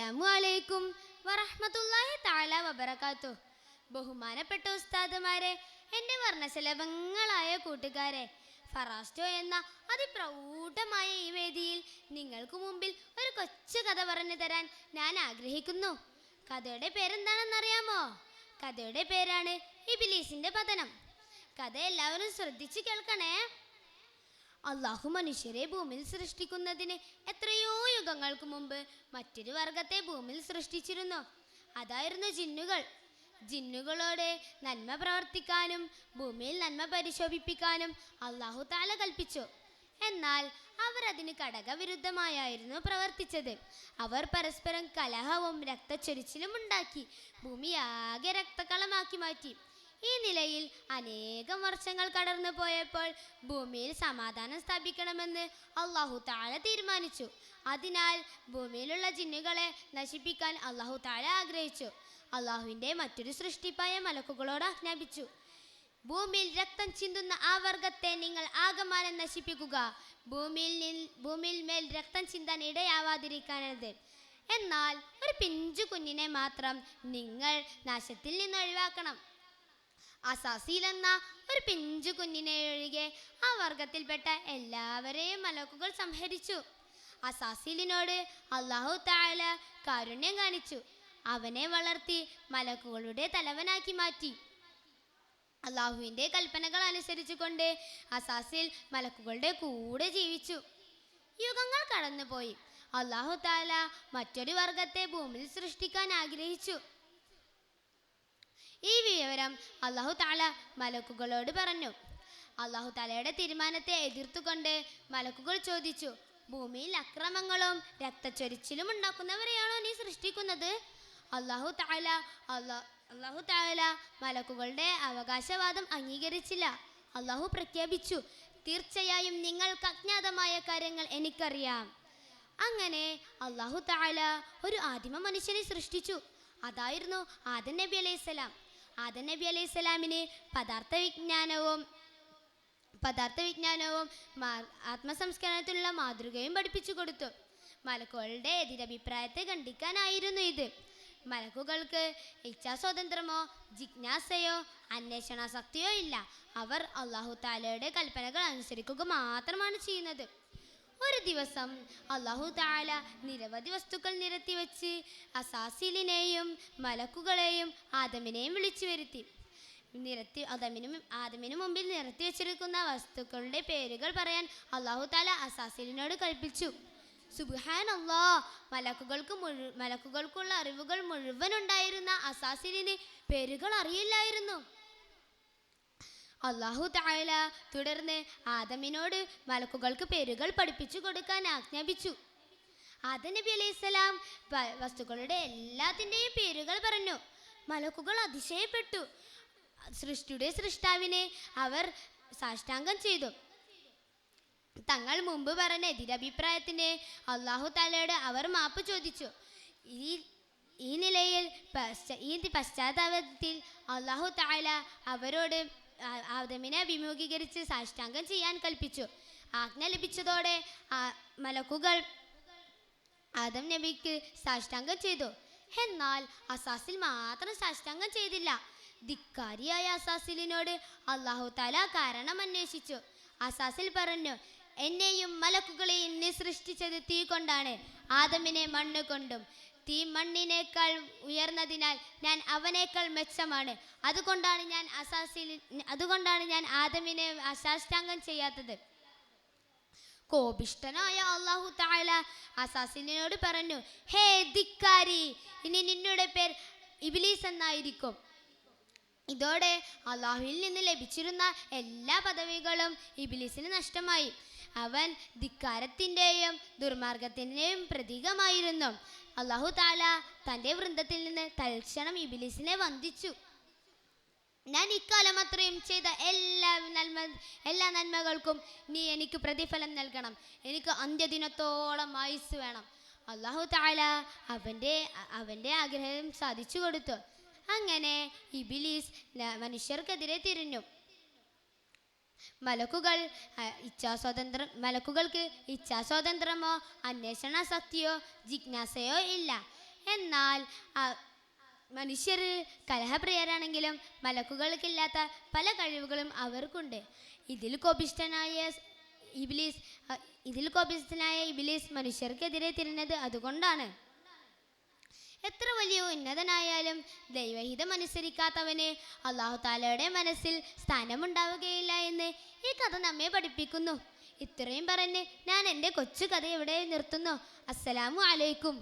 അസ്സലാമു അലൈക്കും വറഹ്മത്തുള്ളാഹി തആല വബറകാതുഹു. ബഹുമാനപ്പെട്ട ഉസ്താദുമാരെ, എൻ്റെ വർണ്ണശലഭങ്ങളായ കൂട്ടുകാരെ, ഫറാസ്റ്റോ എന്ന അതിപ്രൗഢമായ ഈ വേദിയിൽ നിങ്ങൾക്ക് മുമ്പിൽ ഒരു കൊച്ചു കഥ പറഞ്ഞു തരാൻ ഞാൻ ആഗ്രഹിക്കുന്നു. കഥയുടെ പേരെന്താണെന്നറിയാമോ? കഥയുടെ പേരാണ് ഇബ്ലീസിന്റെ പതനം. കഥ എല്ലാവരും ശ്രദ്ധിച്ചു കേൾക്കണേ. അള്ളാഹു മനുഷ്യരെ ഭൂമിയിൽ സൃഷ്ടിക്കുന്നതിന് എത്രയോ യുഗങ്ങൾക്ക് മുമ്പ് മറ്റൊരു വർഗത്തെ ഭൂമിയിൽ സൃഷ്ടിച്ചിരുന്നു. അതായിരുന്നു ജിന്നുകൾ. ജിന്നുകളോട് നന്മ പ്രവർത്തിക്കാനും ഭൂമിയിൽ നന്മ പരിശോഭിപ്പിക്കാനും അള്ളാഹു താല കൽപ്പിച്ചു. എന്നാൽ അവർ അതിന് ഘടകവിരുദ്ധമായിരുന്നു പ്രവർത്തിച്ചത്. അവർ പരസ്പരം കലഹവും രക്തച്ചൊരിച്ചിലും ഉണ്ടാക്കി ഭൂമിയാകെ രക്തക്കളമാക്കി മാറ്റി. ഈ നിലയിൽ അനേകം വർഷങ്ങൾ കടന്നു പോയപ്പോൾ ഭൂമിയിൽ സമാധാനം സ്ഥാപിക്കണമെന്ന് അള്ളാഹു താല തീരുമാനിച്ചു. അതിനാൽ ഭൂമിയിലുള്ള ജിന്നുകളെ നശിപ്പിക്കാൻ അള്ളാഹു താല ആഗ്രഹിച്ചു. അള്ളാഹുവിൻ്റെ മറ്റൊരു സൃഷ്ടിപ്പായ മലക്കുകളോട് ആജ്ഞാപിച്ചു, ഭൂമിയിൽ രക്തം ചിന്തുന്ന ആ വർഗത്തെ നിങ്ങൾ ആകമാനം നശിപ്പിക്കുക. ഭൂമിയിൽ മേൽ രക്തം ചിന്താൻ ഇടയാവാതിരിക്കാനത്. എന്നാൽ ഒരു പിഞ്ചു കുഞ്ഞിനെ മാത്രം നിങ്ങൾ നാശത്തിൽ നിന്ന് ഒഴിവാക്കണം. അസാസീൽ എന്ന ഒരു പിഞ്ചു കുഞ്ഞിനെ ഒഴികെ ആ വർഗത്തിൽപ്പെട്ട എല്ലാവരെയും മലക്കുകൾ സംഹരിച്ചു. അസാസീലിനോട് അള്ളാഹു തആല കാരുണ്യം കാണിച്ചു. അവനെ വളർത്തി മലക്കുകളുടെ തലവനാക്കി മാറ്റി. അള്ളാഹുവിൻ്റെ കൽപ്പനകൾ അനുസരിച്ചുകൊണ്ട് അസാസീൽ മലക്കുകളുടെ കൂടെ ജീവിച്ചു. യുഗങ്ങൾ കടന്നുപോയി. അള്ളാഹു തആല മറ്റൊരു വർഗത്തെ ഭൂമിയിൽ സൃഷ്ടിക്കാൻ ആഗ്രഹിച്ചു. ഈ വിവരം അള്ളാഹു താല മലക്കുകളോട് പറഞ്ഞു. അള്ളാഹു താലയുടെ തീരുമാനത്തെ എതിർത്തുകൊണ്ട് മലക്കുകൾ ചോദിച്ചു, ഭൂമിയിൽ അക്രമങ്ങളും രക്തച്ചൊരിച്ചിലും ഉണ്ടാക്കുന്നവരെയാണോ നീ സൃഷ്ടിക്കുന്നത്? അള്ളാഹു താല മലക്കുകളുടെ അവകാശവാദം അംഗീകരിച്ചില്ല. അള്ളാഹു പ്രഖ്യാപിച്ചു, തീർച്ചയായും നിങ്ങൾക്ക് അജ്ഞാതമായ കാര്യങ്ങൾ എനിക്കറിയാം. അങ്ങനെ അള്ളാഹു താല ഒരു ആദിമ മനുഷ്യനെ സൃഷ്ടിച്ചു. അതായിരുന്നു ആദം നബി അലൈഹിസ്സലാം. ആദം നബി അലൈഹിസ്സലാമിന് പദാർത്ഥ വിജ്ഞാനവും ആത്മസംസ്കരണത്തിലുള്ള മാതൃകയും പഠിപ്പിച്ചു കൊടുത്തു. മലക്കുകളുടെ എതിരഭിപ്രായത്തെ ഖണ്ഡിക്കാനായിരുന്നു ഇത്. മലക്കുകൾക്ക് ഇച്ഛാസ്വാതന്ത്രമോ ജിജ്ഞാസയോ അന്വേഷണാസക്തിയോ ഇല്ല. അവർ അള്ളാഹു താലയുടെ കൽപ്പനകൾ അനുസരിക്കുക മാത്രമാണ് ചെയ്യുന്നത്. ഒരു ദിവസം അള്ളാഹു താല നിരവധി വസ്തുക്കൾ നിരത്തി വെച്ച് അസാസിലിനെയും മലക്കുകളെയും ആദമിനെയും വിളിച്ചു വരുത്തി. ആദമിനു മുമ്പിൽ നിരത്തി വെച്ചിരിക്കുന്ന വസ്തുക്കളുടെ പേരുകൾ പറയാൻ അള്ളാഹു താല അസാസിലിനോട് കൽപ്പിച്ചു. സുബ്ഹാനല്ലാഹ്, മലക്കുകൾക്കുള്ള അറിവുകൾ മുഴുവൻ ഉണ്ടായിരുന്ന അസാസിലിന് പേരുകൾ അറിയില്ലായിരുന്നു. അള്ളാഹു തആല തുടർന്ന് ആദമിനോട് മലക്കുകൾക്ക് പേരുകൾ പഠിപ്പിച്ചു കൊടുക്കാൻ ആജ്ഞാപിച്ചു. ആദം നബി അലൈഹിസ്സലാം വസ്തുക്കളുടെ എല്ലാത്തിൻ്റെയും പേരുകൾ പറഞ്ഞു. മലക്കുകൾ അതിശയപ്പെട്ടു. സൃഷ്ടിയുടെ സൃഷ്ടാവിനെ അവർ സാഷ്ടാംഗം ചെയ്തു. തങ്ങൾ മുമ്പ് പറഞ്ഞ എതിരഭിപ്രായത്തിന് അള്ളാഹു തആലയോട് അവർ മാപ്പ് ചോദിച്ചു. ഈ പശ്ചാത്താപത്തിൽ അള്ളാഹു തആല അവരോട് ആദമിനെ അഭിമുഖീകരിച്ച് സാഷ്ടാംഗം ചെയ്യാൻ കൽപ്പിച്ചു. ആജ്ഞ ലഭിച്ചതോടെ മലക്കുകൾ ആദം നബിക്ക് സാഷ്ടാംഗം ചെയ്തു. എന്നാൽ അസാസിൽ മാത്രം സാഷ്ടാംഗം ചെയ്തില്ല. ധിക്കാരിയായ അസാസിലിനോട് അള്ളാഹു തആല കാരണം അന്വേഷിച്ചു. അസാസിൽ പറഞ്ഞു, എന്നെയും മലക്കുകളെയും നീ സൃഷ്ടിച്ചത് തീ കൊണ്ടാണ്, ആദമിനെ മണ്ണ് കൊണ്ടും. തീ മണ്ണിനേക്കാൾ ഉയർന്നതിനാൽ ഞാൻ അവനേക്കാൾ മെച്ചമാണ്. അതുകൊണ്ടാണ് ഞാൻ ആദമിനെ സാഷ്ടാംഗം ചെയ്യാത്തത്. കോപിഷ്ഠനായ അള്ളാഹു തആല അസാസിലിനോട് പറഞ്ഞു, ഹേ ധിക്കാരി, ഇനി നിന്നുടെ പേർ ഇബ്ലീസ് എന്നായിരിക്കും. ഇതോടെ അള്ളാഹുവിൽ നിന്ന് ലഭിച്ചിരുന്ന എല്ലാ പദവികളും ഇബ്ലീസിന് നഷ്ടമായി. അവൻ ധിക്കാരത്തിൻ്റെയും ദുർമാർഗത്തിൻ്റെയും പ്രതീകമായിരുന്നു. അള്ളാഹു താല തൻ്റെ വൃന്ദത്തിൽ നിന്ന് തൽക്ഷണം ഇബ്ലീസിനെ വന്ദിച്ചു. ഞാൻ ഇക്കാലം അത്രയും ചെയ്ത എല്ലാ നന്മകൾക്കും നീ എനിക്ക് പ്രതിഫലം നൽകണം. എനിക്ക് അന്ത്യദിനത്തോളം ആയുസ് വേണം. അള്ളാഹു താല അവൻ്റെ ആഗ്രഹം സാധിച്ചു കൊടുത്തു. അങ്ങനെ ഇബ്ലീസ് മനുഷ്യർക്കെതിരെ തിരിഞ്ഞു. മലക്കുകൾക്ക് ഇച്ഛാസ്വാതന്ത്രമോ അന്വേഷണാസക്തിയോ ജിജ്ഞാസയോ ഇല്ല. എന്നാൽ മനുഷ്യർ കലഹപ്രിയരാണെങ്കിലും മലക്കുകൾക്കില്ലാത്ത പല കഴിവുകളും അവർക്കുണ്ട്. ഇതിൽ കോപിഷ്ഠനായ ഇബ്ലീസ് മനുഷ്യർക്കെതിരെ തിരിഞ്ഞത് അതുകൊണ്ടാണ്. എത്ര വലിയ ഉന്നതനായാലും ദൈവഹിതം അനുസരിക്കാത്തവന് അല്ലാഹു തആലയുടെ മനസ്സിൽ സ്ഥാനമുണ്ടാവുകയില്ല എന്ന് ഈ കഥ നമ്മെ പഠിപ്പിക്കുന്നു. ഇത്രയും പറഞ്ഞ് ഞാൻ എൻ്റെ കൊച്ചു കഥ ഇവിടെ നിർത്തുന്നു. അസ്സലാമു അലൈക്കും.